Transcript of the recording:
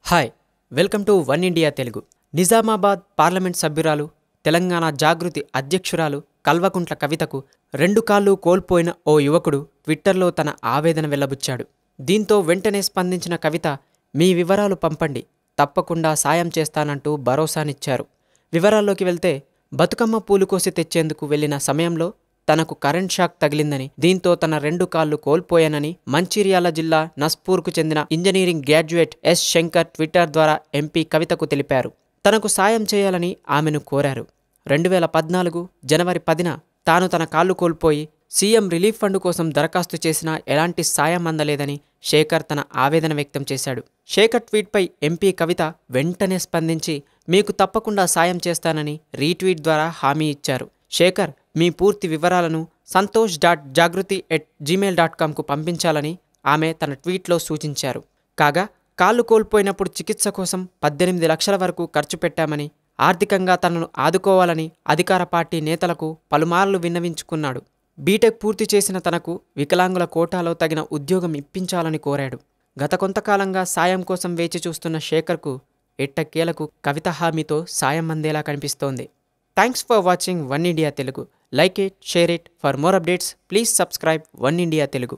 Hi welcome to one India Telugu. Nizamabad parliament సభ్యురాలు, తెలంగాణ జాగృతి అధ్యక్షురాలు కల్వకుంట్ల కవితకు 2 కాళ్ళు కోల్పోయిన ఓ యువకుడు ట్విట్టర్లో తన ఆవేదన వెల్లబుచ్చాడు. దీంతో వెంటనే స్పందించిన కవిత, మీ వివరాలు పంపండి, తప్పకుండా సాయం చేస్తానంటూ భరోసానిచ్చారు. వివరాల్లోకి వెళ్తే, బతుకమ్మ పూలు కోసి తెచ్చేందుకు వెళ్లిన సమయంలో తనకు కరెంట్ షాక్ తగిలిందని, దీంతో తన 2 కాళ్ళు కోల్పోయానని మంచిర్యాల జిల్లా నస్పూర్కు చెందిన engineering graduate S Shankar Twitter ద్వారా ఎంపీ కవితకు తెలిపారు. తనకు సాయం చేయాలని ఆమెను కోరారు. 2014 జనవరి 10న తాను తన కాళ్ళు కోల్పోయి సీఎం రిలీఫ్ ఫండ్ కోసం దరఖాస్తు చేసినా ఎలాంటి సాయం అందలేదని శేఖర్ తన ఆవేదన వ్యక్తం చేశాడు. శేఖర్ ట్వీట్పై ఎంపీ కవిత వెంటనే స్పందించి, మీకు తప్పకుండా సాయం చేస్తానని రీట్వీట్ ద్వారా హామీ ఇచ్చారు. శేఖర్ మీ పూర్తి వివరాలను santosh.jagriti@gmail.comకు పంపించాలని ఆమె తన ట్వీట్లో సూచించారు. కాగా కాళ్ళు కోల్పోయినప్పుడు చికిత్స కోసం 18 లక్షల వరకు ఖర్చు పెట్టామని, ఆర్థికంగా తనను ఆదుకోవాలని అధికార పార్టీ నేతలకు పలుమార్లు విన్నవించుకున్నాడు. బీటెక్ పూర్తి చేసిన తనకు వికలాంగుల కోటాలో తగిన ఉద్యోగం ఇప్పించాలని కోరాడు. గత కొంతకాలంగా సాయం కోసం వేచి చూస్తున్న శేఖర్కు ఎట్టకేలకు కవిత హామీతో సాయం అందేలా కనిపిస్తోంది. Thanks for watching one India Telugu. Like it, share it. For more updates, please subscribe One India Telugu.